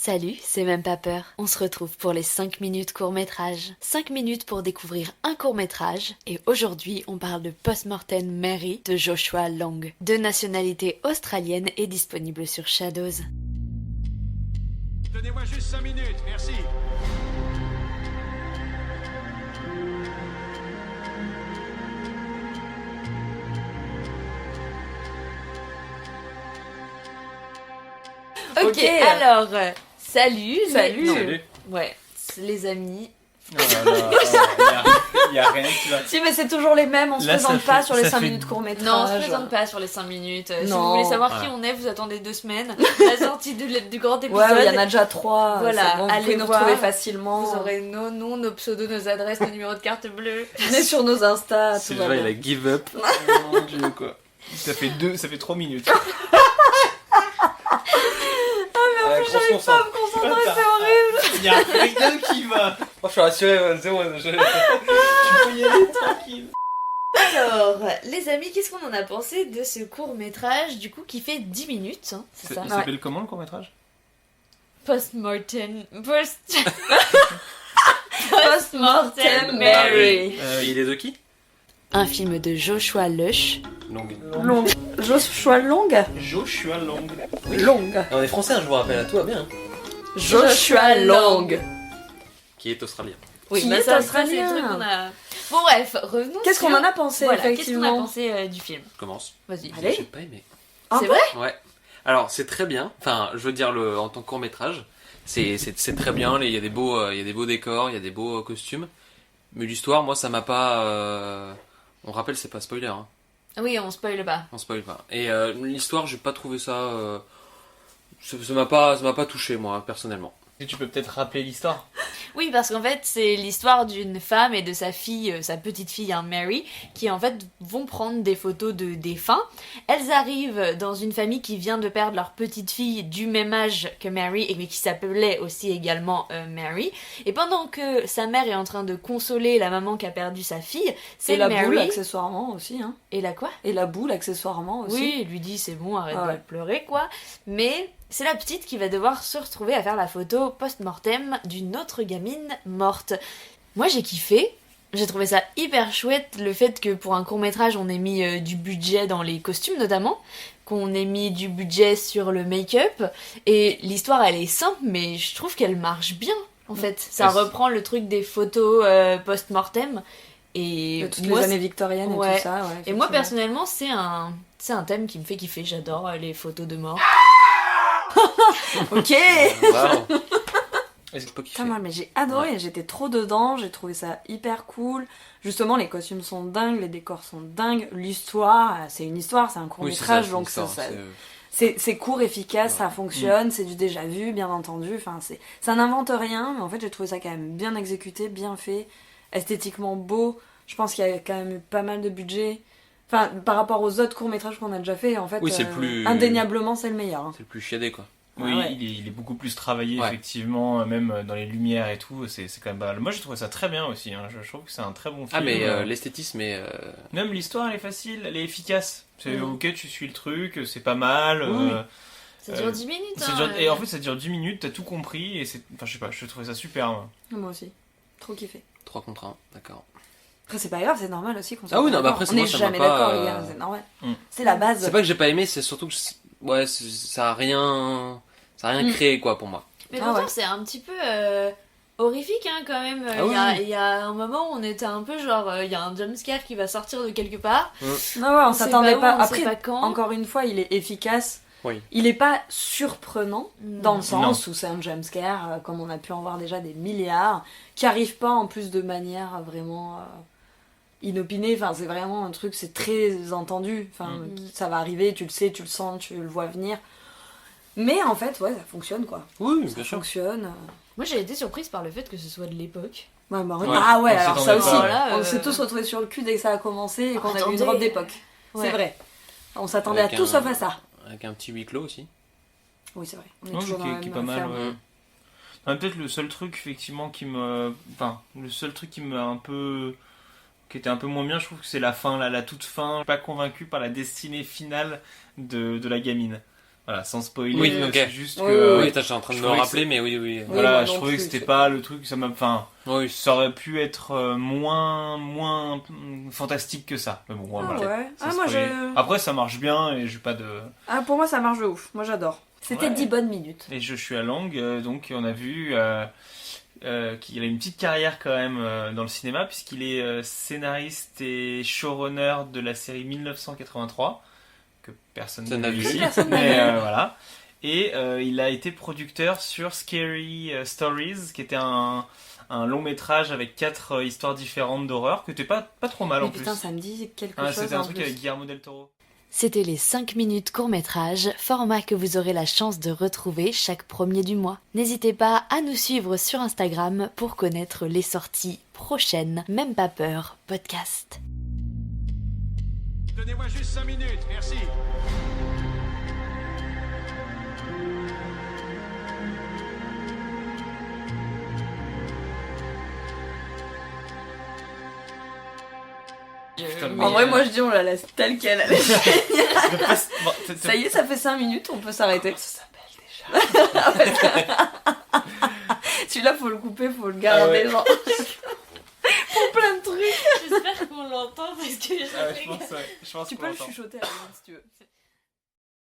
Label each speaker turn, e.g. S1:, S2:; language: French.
S1: Salut, c'est même pas peur. On se retrouve pour les 5 minutes court-métrage. 5 minutes pour découvrir un court-métrage. Et aujourd'hui, on parle de Postmortem Mary de Joshua Long. De nationalité australienne et disponible sur Shadows.
S2: Donnez-moi juste 5 minutes, merci.
S1: Ok, alors, salut.
S3: Salut.
S4: Salut.
S1: Ouais, les amis.
S4: Oh là là, y a rien qui va.
S3: Si, mais c'est toujours les mêmes, on se
S4: Là, ça
S3: présente pas
S4: fait-
S3: sur les
S4: ça
S3: 5
S4: fait-
S3: minutes court-métrage.
S1: Non, on se présente pas sur les 5 minutes. Si
S3: Non.
S1: vous voulez savoir qui
S4: Ouais.
S1: on est, vous attendez 2 semaines. La sortie du grand épisode.
S3: Ouais, il y en a déjà 3.
S1: Voilà,
S3: c'est bon, vous
S1: allez
S3: pouvez nous
S1: voir.
S3: retrouver facilement.
S1: Vous aurez nos noms, nos pseudos, nos adresses, nos numéros de carte bleue.
S3: Venez sur nos Insta, tout va
S4: Sylvain, il
S3: bien.
S4: a give up. Mon Dieu, quoi. Ça fait 3 minutes. Ah, mais
S3: J'arrive pas à me concentrer, c'est horrible.
S4: Y a rien qui va. Oh, je suis rassuré, c'est bon, tu peux y aller tranquille.
S1: Alors, les amis, qu'est-ce qu'on en a pensé de ce court-métrage, du coup, qui fait 10 minutes, hein, c'est ça
S4: Il s'appelle comment le court-métrage?
S1: Postmortem
S3: Mary.
S4: Il est de qui?
S1: Un film de Joshua Lush.
S3: Long. Joshua Long.
S4: Joshua Long.
S3: Long.
S5: On est français, je vous rappelle, à tout va bien.
S3: Joshua Long.
S4: Qui est australien.
S1: Oui,
S3: Qui
S1: bah
S3: est
S1: ça,
S3: australien.
S1: c'est le truc qu'on a... Bon bref, revenons
S3: Qu'est-ce qu'on
S1: sur-
S3: en a pensé,
S1: Voilà, qu'est-ce qu'on a
S3: effectivement
S1: pensé du film?
S4: Commence.
S1: Vas-y.
S3: Allez.
S5: J'ai pas aimé.
S3: Ah
S1: C'est
S3: bon
S1: vrai?
S4: Ouais. Alors, c'est très bien. Enfin, je veux dire, en tant que court-métrage, c'est très bien. Il y a des beaux décors, il y a des beaux costumes. Mais l'histoire, moi, ça m'a pas... On rappelle, c'est pas spoiler, hein.
S1: Oui, on spoil pas.
S4: On spoil pas. Et l'histoire, j'ai pas trouvé ça... Ça m'a pas touché, moi, personnellement.
S5: Et tu peux peut-être rappeler l'histoire?
S1: Oui, parce qu'en fait, c'est l'histoire d'une femme et de sa fille, sa petite fille, hein, Mary, qui en fait vont prendre des photos de défunts. Elles arrivent dans une famille qui vient de perdre leur petite fille du même âge que Mary, et mais qui s'appelait aussi également Mary. Et pendant que sa mère est en train de consoler la maman qui a perdu sa fille, c'est
S3: Et la
S1: Mary.
S3: boule, accessoirement, aussi. Hein.
S1: Et la quoi?
S3: Et la boule, accessoirement, aussi.
S1: Oui, il lui dit c'est bon, arrête
S3: Ah ouais.
S1: de pleurer quoi. Mais c'est la petite qui va devoir se retrouver à faire la photo post-mortem d'une autre gamine morte. Moi j'ai kiffé, j'ai trouvé ça hyper chouette le fait que pour un court-métrage on ait mis du budget dans les costumes notamment, qu'on ait mis du budget sur le make-up, et l'histoire elle est simple mais je trouve qu'elle marche bien en fait. Ça
S4: Ouais,
S1: reprend le truc des photos post-mortem. Et
S3: De toutes
S1: moi,
S3: les années victoriennes et
S1: ouais.
S3: tout ça. Ouais,
S1: et moi
S3: effectivement.
S1: personnellement c'est un thème qui me fait kiffer, j'adore les photos de mort.
S3: Ok.
S4: Waouh. Est-ce que je peux kiffer?
S3: Putain, moi, mais j'ai adoré, j'étais trop dedans, j'ai trouvé ça hyper cool. Justement, les costumes sont dingues, les décors sont dingues, l'histoire, c'est une histoire, c'est un court
S4: Oui, c'est
S3: métrage,
S4: c'est
S3: donc
S4: une histoire,
S3: ça-
S4: c'est-
S3: c'est court, efficace,
S4: Ouais.
S3: ça fonctionne, c'est du déjà vu, bien entendu. Enfin, ça n'invente rien, mais en fait, j'ai trouvé ça quand même bien exécuté, bien fait, esthétiquement beau. Je pense qu'il y a quand même eu pas mal de budget. Enfin, par rapport aux autres courts métrages qu'on a déjà fait, en fait,
S4: Oui, c'est le plus-
S3: indéniablement, c'est le meilleur. Hein.
S4: C'est le plus chiadé, quoi.
S5: Oui,
S3: Ah ouais.
S5: il est beaucoup plus travaillé,
S4: Ouais.
S5: effectivement, même dans les lumières et tout, c'est quand même pas mal. Moi, j'ai trouvé ça très bien aussi, hein. Je trouve que c'est un très bon film.
S4: Ah, mais l'esthétisme est...
S5: Même l'histoire, elle est facile, elle est efficace. C'est
S1: Mhm.
S5: ok, tu suis le truc, c'est pas mal.
S4: Oui.
S1: Ça dure 10 minutes.
S5: ça
S1: hein,
S5: dure- Et en fait, ça dure 10 minutes, t'as tout compris, et c'est... Enfin, je sais pas, je trouvais ça super. Moi.
S3: Moi aussi. Trop kiffé.
S4: 3 contre 1, d'accord.
S3: Après, c'est pas grave, c'est normal aussi qu'on soit
S4: Ah oui,
S3: pas
S4: non, bah
S3: d'accord.
S4: après,
S3: On
S4: moi,
S3: n'est
S4: ça m'a
S3: jamais
S4: pas,
S3: d'accord, les gars, c'est normal.
S5: Mm.
S3: C'est la base.
S4: C'est pas que j'ai pas aimé, c'est surtout que... Ouais, ça a rien... Ça a rien
S3: Mm.
S4: créé, quoi, pour moi.
S1: Mais
S3: Ah
S1: pourtant,
S3: ouais.
S1: c'est un petit peu horrifique hein, quand même.
S4: Ah oui.
S1: Il y a un moment où on était un peu genre, il y a un jumpscare qui va sortir de quelque part.
S3: Non, ouais, on
S1: sait
S3: s'attendait
S1: où,
S3: pas.
S1: on
S3: Après,
S1: sait pas quand.
S3: encore une fois, il est efficace.
S4: Oui.
S3: Il est pas surprenant,
S1: Non.
S3: dans le sens où c'est un jumpscare, comme on a pu en voir déjà des milliards, qui arrive pas en plus de manière vraiment inopinée. Enfin, c'est vraiment un truc, c'est très entendu. Enfin, ça va arriver, tu le sais, tu le sens, tu le vois venir. Mais en fait, ouais, ça fonctionne quoi.
S4: Oui,
S3: Ça
S4: bien sûr.
S3: fonctionne.
S1: Moi, j'ai été surprise par le fait que ce soit de l'époque.
S3: Ouais, bah,
S5: Ouais,
S3: ah ouais,
S5: on
S3: alors
S5: s'attendait
S3: ça
S5: pas,
S3: aussi.
S1: ouais. Là,
S3: On s'est tous retrouvés sur le cul dès que ça a commencé et qu'on a eu
S1: attendez.
S3: une robe d'époque.
S1: Ouais.
S3: C'est vrai. On s'attendait
S4: Avec
S3: à tout
S4: un-
S3: sauf à ça.
S4: Avec un petit huis clos aussi.
S3: Oui, c'est vrai. On est
S5: Ouais,
S3: toujours dans la
S5: qui est
S3: même
S5: pas mal,
S3: ferme.
S5: ouais. Non, peut-être le seul truc, effectivement, Enfin, le seul truc qui m'a un peu... Qui était un peu moins bien, je trouve que c'est la fin, la toute fin. Je suis pas convaincu par la destinée finale de la gamine. Voilà, sans spoiler,
S4: Oui, ok.
S5: c'est juste
S3: Oui,
S5: que...
S4: Oui, j'étais en train de
S5: je
S4: me
S5: trouvais
S4: rappeler, mais oui.
S3: Oui,
S5: Voilà,
S3: moi
S5: je
S3: non
S5: trouvais que
S3: plus,
S5: c'était
S3: c'est-
S5: pas le truc, ça m'a... Enfin,
S4: Oui.
S5: ça aurait pu être moins fantastique que ça. Mais bon,
S3: Ah
S5: voilà.
S3: ouais.
S5: Sans
S3: Ah, moi,
S5: spoiler.
S3: je...
S5: Après, ça marche bien et j'ai pas de...
S3: Ah, pour moi, ça marche de ouf. Moi, j'adore. C'était
S5: Ouais.
S3: 10 bonnes minutes.
S5: Et Joshua Lang, donc on a vu qu'il a une petite carrière quand même dans le cinéma, puisqu'il est scénariste et showrunner de la série 1983, que personne
S4: Ça n'a vu.
S5: ici,
S3: Personne n'a
S5: mais
S3: vu.
S5: voilà. Et il a été producteur sur Scary Stories, qui était un long métrage avec 4 histoires différentes d'horreur, que t'es pas trop mal
S3: Mais
S5: en
S3: putain,
S5: plus.
S3: ça me dit quelque
S5: Ah,
S3: chose.
S5: c'était un
S3: en
S5: truc
S3: plus.
S5: avec Guillermo del Toro.
S1: C'était les 5 minutes court-métrage, format que vous aurez la chance de retrouver chaque premier du mois. N'hésitez pas à nous suivre sur Instagram pour connaître les sorties prochaines. Même pas peur, podcast.
S2: Donnez-moi juste 5 minutes, merci.
S5: Putain,
S3: En vrai, moi, je dis, on la laisse telle qu'elle.
S5: Bon,
S3: Ça y est, ça fait 5 minutes, on peut s'arrêter.
S5: ça s'appelle déjà.
S3: Celui-là, faut le couper, faut le garder,
S5: Ah ouais.
S3: genre. Pour plein de trucs.
S1: J'espère qu'on l'entend parce que
S5: Ah ouais, je pense
S3: Tu
S5: qu'on
S3: peux le
S5: l'entend.
S3: chuchoter à la limite, si tu veux.